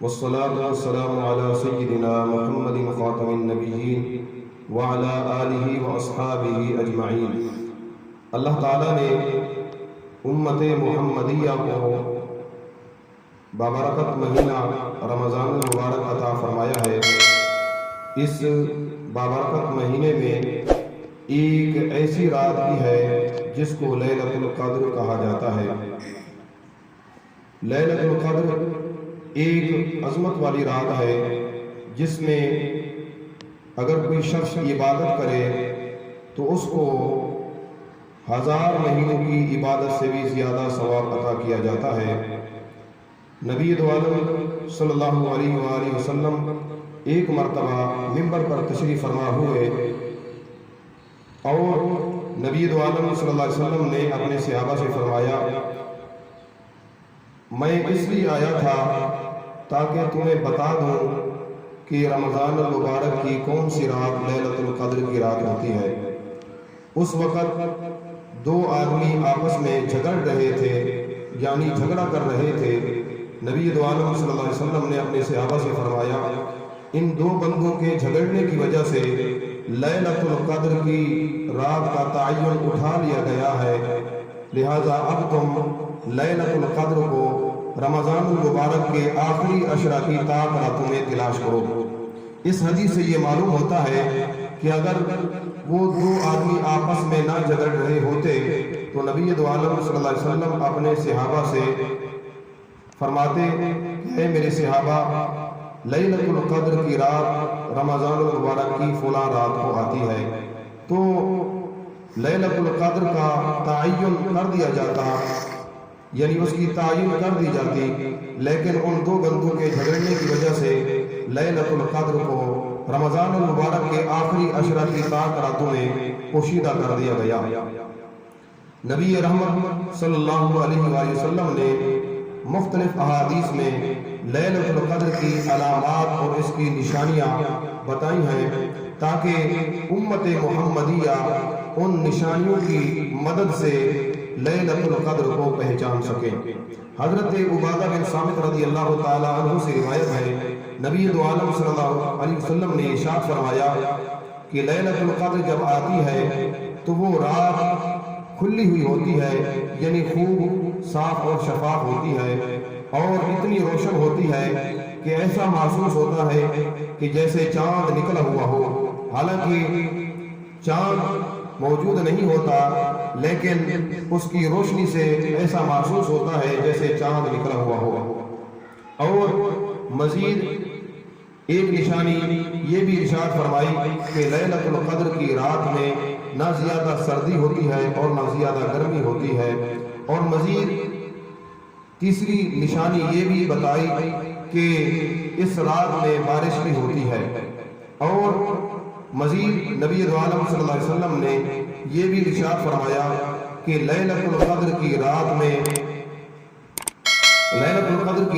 والصلاة والسلام على سيدنا محمد خاتم النبيين وعلى آلہ واصحابہ اجمعین۔ اللہ تعالیٰ نے امت محمدیہ کو بابرکت مہینہ رمضان المبارک عطا فرمایا ہے۔ اس بابرکت مہینے میں ایک ایسی رات بھی ہے جس کو لیلۃ القدر کہا جاتا ہے۔ لیلۃ القدر ایک عظمت والی رات ہے جس میں اگر کوئی شخص عبادت کرے تو اس کو 1000 مہینوں کی عبادت سے بھی زیادہ ثواب عطا کیا جاتا ہے۔ نبی دو عالم صلی اللہ علیہ وآلہ وسلم ایک مرتبہ منبر پر تشریف فرما ہوئے اور نبی دو عالم صلی اللہ علیہ وسلم نے اپنے صحابہ سے فرمایا، میں اس لیے آیا تھا تاکہ تمہیں بتا دوں کہ رمضان المبارک کی کون سی رات لیلۃ القدر کی رات ہوتی ہے۔ اس وقت 2 آدمی آپس میں جھگڑ رہے تھے، یعنی جھگڑا کر رہے تھے۔ نبی دو عالم صلی اللہ علیہ وسلم نے اپنے صحابہ سے فرمایا، ان 2 بندوں کے جھگڑنے کی وجہ سے لیلۃ القدر کی رات کا تعین اٹھا لیا گیا ہے، لہذا اب تم لیلۃ القدر کو رمضان المبارک کے آخری عشرہ کی طاق راتوں میں تلاش کرو۔ اس حدیث سے یہ معلوم ہوتا ہے کہ اگر وہ 2 آدمی آپس میں نہ جھگڑ رہے ہوتے تو نبی دو عالم صلی اللہ علیہ وسلم اپنے صحابہ سے فرماتے کہ اے میرے صحابہ، لیلۃ القدر کی رات رمضان المبارک کی فلاں رات کو آتی ہے، تو لیلۃ القدر کا تعین کر دیا جاتا، یعنی اس کی تعین کر دی جاتی، لیکن ان 2 بندوں کے جھگڑنے کی وجہ سے لیلۃ القدر کو رمضان المبارک کے آخری عشرہ کی طاق راتوں میں پوشیدہ کر دیا گیا۔ نبی رحمت صلی اللہ علیہ وآلہ وسلم نے مختلف احادیث میں لیلۃ القدر کی علامات اور اس کی نشانیاں بتائی ہیں تاکہ امت محمدیہ ان نشانیوں کی مدد سے لیلۃ القدر کو پہچان سکے۔ حضرت عبادہ بن صامت رضی اللہ تعالیٰ عنہ سے روایت ہے، نبی دو عالم صلی اللہ علیہ وسلم نے ارشاد فرمایا کہ لیلۃ القدر جب آتی ہے تو وہ رات کھلی ہوئی ہوتی ہے، یعنی خوب صاف اور شفاف ہوتی ہے اور اتنی روشن ہوتی ہے کہ ایسا محسوس ہوتا ہے کہ جیسے چاند نکلا ہوا ہو، حالانکہ چاند موجود نہیں ہوتا لیکن اس کی روشنی سے ایسا محسوس ہوتا ہے جیسے چاند نکلا ہوا ہو۔ اور مزید ایک نشانی یہ بھی ارشاد فرمائی کہ لیلۃ القدر کی رات میں نہ زیادہ سردی ہوتی ہے اور نہ زیادہ گرمی ہوتی ہے، اور مزید تیسری نشانی یہ بھی بتائی کہ اس رات میں بارش بھی ہوتی ہے، اور مزید نبی عالم صلی اللہ علیہ وسلم نے یہ بھی ارشاد فرمایا کہ لیلۃ القدر کی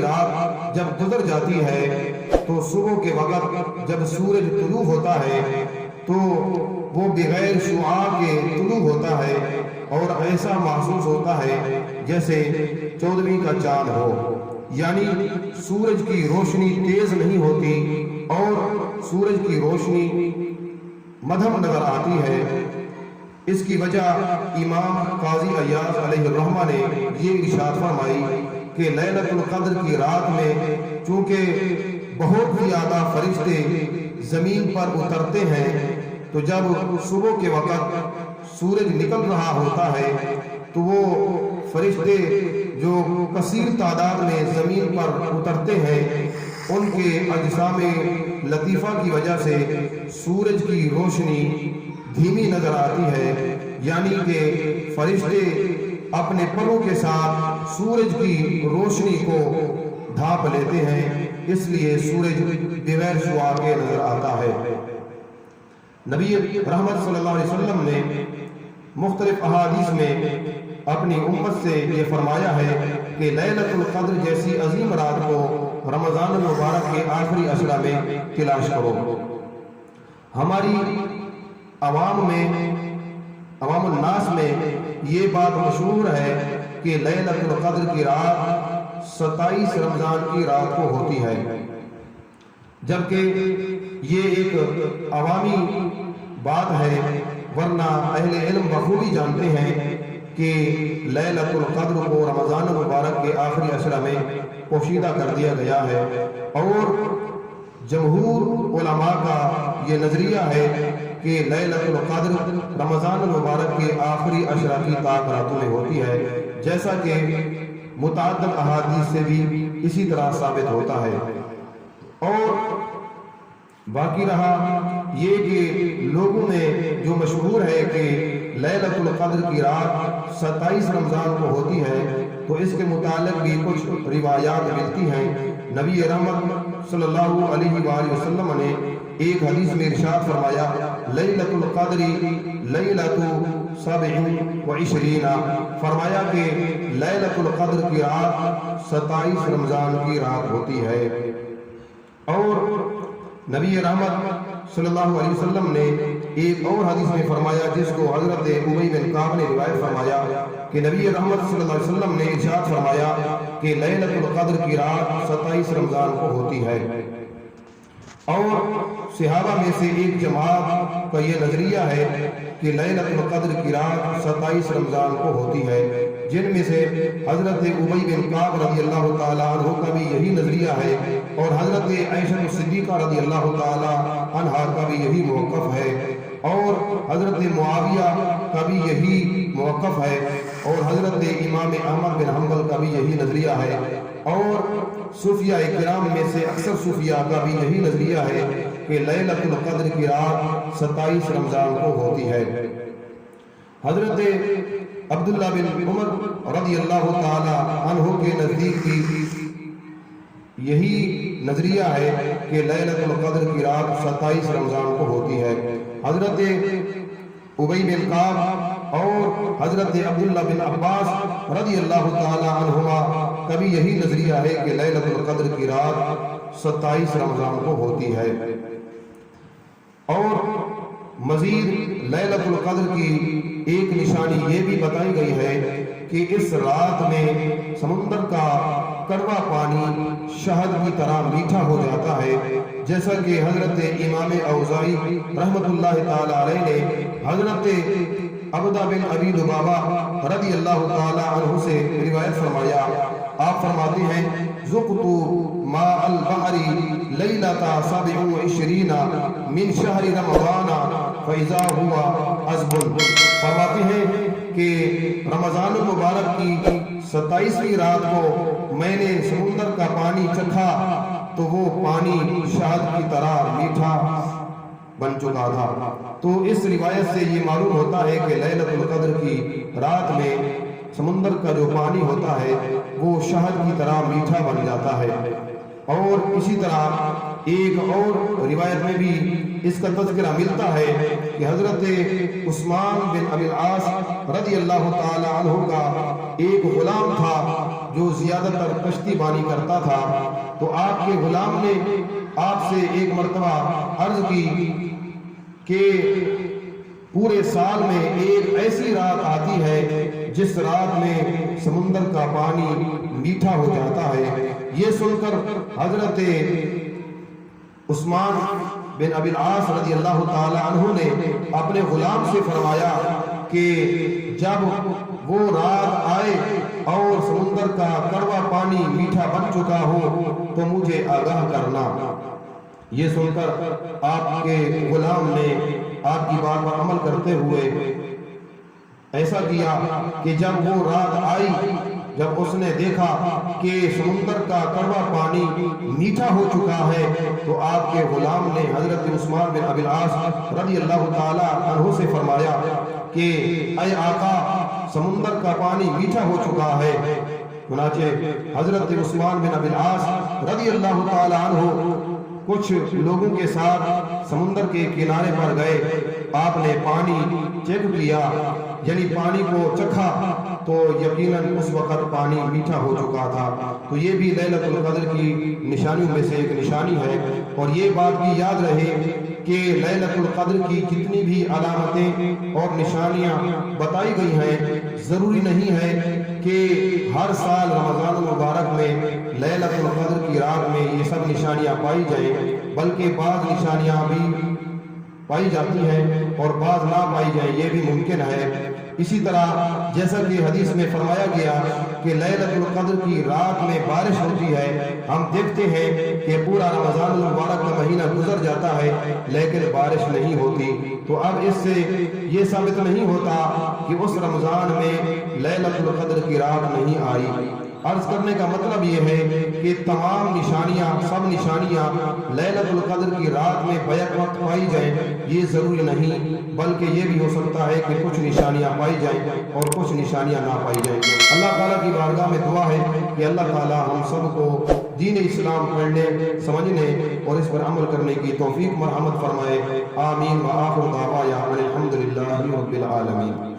رات جب گزر جاتی ہے تو صبح کے وقت جب سورج طلوع ہوتا ہے تو وہ بغیر شعاع کے طلوع ہوتا ہے اور ایسا محسوس ہوتا ہے جیسے 14ویں کا چاند ہو، یعنی سورج کی روشنی تیز نہیں ہوتی اور سورج کی روشنی مدھم نظر آتی ہے۔ اس کی وجہ امام قاضی عیاض علیہ الرحمہ نے یہ ارشاد فرمائی کہ لیلۃ القدر کی رات میں چونکہ بہت زیادہ فرشتے زمین پر اترتے ہیں، تو جب صبح کے وقت سورج نکل رہا ہوتا ہے تو وہ فرشتے جو کثیر تعداد میں زمین پر اترتے ہیں، ان کے اجسام لطیفہ کی وجہ سے سورج کی روشنی دھیمی نظر آتی ہے، یعنی کہ فرشتے اپنے پروں کے ساتھ سورج کی روشنی کو ڈھانپ لیتے ہیں، اس لیے سورج بغیر شعاع کے نظر آتا ہے۔ نبی رحمت صلی اللہ علیہ وسلم نے مختلف احادیث میں اپنی امت سے یہ فرمایا ہے کہ لیلۃ القدر جیسی عظیم رات کو رمضان المبارک کے آخری عشرہ میں تلاش کرو۔ ہماری عوام الناس میں یہ بات مشہور ہے کہ لیلۃ القدر کی رات 27 رمضان کی رات کو ہوتی ہے، جبکہ یہ ایک عوامی بات ہے، ورنہ اہل علم بخوبی جانتے ہیں کہ لیلۃ القدر کو رمضان المبارک کے آخری عشرہ میں پوشیدہ کر دیا گیا ہے، اور جمہور علماء کا یہ نظریہ ہے کہ لیلۃ القدر رمضان المبارک کے آخری عشرہ کی طاق راتوں میں ہوتی ہے، جیسا کہ متعدد احادیث سے بھی اسی طرح ثابت ہوتا ہے۔ اور باقی رہا یہ کہ لوگوں میں جو مشہور ہے کہ لیلۃ القدر کی رات 27 رمضان کو ہوتی ہے، تو اس کے متعلق بھی کچھ روایات ملتی ہیں۔ نبی رحمت صلی اللہ علیہ وآلہ وسلم نے ایک حدیث میں ارشاد فرمایا، لیلۃ القدر لیلۃ 27، فرمایا کہ لیلۃ القدر کی رات 27 رمضان کی رات ہوتی ہے۔ اور نبی رحمت صلی اللہ علیہ وسلم نے ایک اور حدیث میں فرمایا، جس کو حضرت ابی بن کعب نے روایت فرمایا، کہ نبی رحمت صلی اللہ علیہ وسلم نے ارشاد فرمایا کہ لیلۃ القدر کی رات 27 رمضان کو ہوتی ہے۔ اور صحابہ میں سے ایک جماعت کا یہ نظریہ ہے کہ لیلۃ القدر کی رات 27 رمضان کو ہوتی ہے، جن میں سے حضرت ابی بن کعب رضی اللہ تعالیٰ عنہ کا بھی یہی نظریہ ہے، اور حضرت عائشہ صدیقہ رضی اللہ تعالیٰ عنہا کا بھی یہی موقف ہے، اور حضرت معاویہ کا بھی یہی موقف ہے، اور حضرت امام احمد بن حنبل کا بھی یہی نظریہ ہے، اور صوفیاء کرام میں سے اکثر صوفیاء کا بھی یہی نظریہ ہے کہ لیلۃ القدر کی رات 27 رمضان کو ہوتی ہے۔ حضرت عبداللہ بن عمر رضی اللہ تعالی عنہ کے نزدیک بھی یہی نظریہ ہے کہ لیلۃ القدر کی رات 27 رمضان کو ہوتی ہے۔ حضرت ابی بن کعب اور حضرت عبداللہ بن عباس رضی اللہ تعالی عنہما کا بھی یہی نظریہ ہے کہ لیلۃ القدر کی رات 27 رمضان کو ہوتی ہے۔ اور مزید لیلۃ القدر کی ایک نشانی یہ بھی بتائی گئی ہے کہ اس رات میں سمندر کا کڑوا پانی شہد کی طرح میٹھا ہو جاتا ہے، جیسا کہ حضرت امام اوزاعی رحمت اللہ تعالی علیہ نے حضرت عبدہ بن ابی لبابہ رضی اللہ تعالی عنہ سے روایت فرمایا۔ آپ فرماتے ہیں، ذقت ماء البحر لیلۃ 27 من شہر رمضان فاذا ہوا عذب۔ فرماتے ہیں کہ رمضان المبارک کی 27ویں رات کو میں نے سمندر کا پانی چکھا تو وہ پانی شہد کی طرح میٹھا بن چکا تھا۔ تو اس روایت سے یہ معلوم ہوتا ہے کہ لیلۃ القدر کی رات میں سمندر کا جو پانی ہوتا ہے وہ شہد کی طرح میٹھا بن جاتا ہے۔ اور اسی طرح ایک اور روایت میں بھی اس کا تذکرہ ملتا ہے کہ حضرت عثمان بن ابی العاص رضی اللہ تعالی عنہ کا ایک غلام تھا جو زیادہ تر کشتی بانی کرتا تھا، تو آپ کے غلام نے آپ سے ایک مرتبہ عرض کی کہ پورے سال میں ایک ایسی رات آتی ہے جس رات میں سمندر کا پانی میٹھا ہو جاتا ہے۔ یہ سن کر حضرت عثمان بن ابی العاص رضی اللہ تعالی عنہ نے اپنے غلام سے فرمایا کہ جب وہ رات آئے اور سمندر کا کڑوا پانی میٹھا بن چکا ہو تو مجھے آگاہ کرنا۔ یہ سن کر آپ کے غلام نے آپ کی بات پر عمل کرتے ہوئے ایسا کیا کہ جب وہ رات آئی، جب اس نے دیکھا کہ سمندر کا کڑوا پانی میٹھا ہو چکا ہے، تو آپ کے غلام نے حضرت عثمان بن ابی العاص رضی اللہ تعالی عنہ سے فرمایا کہ اے آقا، سمندر کا پانی میٹھا ہو چکا ہے۔ چنانچہ حضرت عثمان بن ابی العاص رضی اللہ تعالی عنہ کچھ لوگوں کے ساتھ سمندر کے کنارے پر گئے، آپ نے پانی چیک کیا، یعنی پانی کو چکھا تو یقیناً اس وقت پانی میٹھا ہو چکا تھا۔ تو یہ بھی لیلۃ القدر کی نشانیوں میں سے ایک نشانی ہے، اور یہ بات بھی یاد رہے کہ لیلۃ القدر کی جتنی بھی علامتیں اور نشانیاں بتائی گئی ہیں، ضروری نہیں ہے کہ ہر سال رمضان المبارک میں لیلۃ القدر کی رات میں یہ سب نشانیاں پائی جائیں، بلکہ بعض نشانیاں بھی پائی جاتی ہیں اور بعض نہ پائی جائیں، یہ بھی ممکن ہے۔ اسی طرح جیسا کہ حدیث میں فرمایا گیا کہ لیلۃ القدر کی رات میں بارش ہوتی ہے، ہم دیکھتے ہیں کہ پورا رمضان المبارک کا مہینہ گزر جاتا ہے لیکن بارش نہیں ہوتی، تو اب اس سے یہ ثابت نہیں ہوتا کہ اس رمضان میں لیلۃ القدر کی رات نہیں آئی۔ عرض کرنے کا مطلب یہ ہے کہ تمام نشانیاں، سب نشانیاں لیلۃ القدر کی رات میں بیک وقت پائی جائیں یہ ضروری نہیں، بلکہ یہ بھی ہو سکتا ہے کہ کچھ نشانیاں پائی جائیں اور کچھ نشانیاں نہ پائی جائیں۔ اللہ تعالیٰ کی بارگاہ میں دعا ہے کہ اللہ تعالیٰ ہم سب کو دین اسلام پڑھنے، سمجھنے اور اس پر عمل کرنے کی توفیق مرحمت فرمائے۔ آمین۔ وآخر دعوانا الحمدللہ رب العالمین۔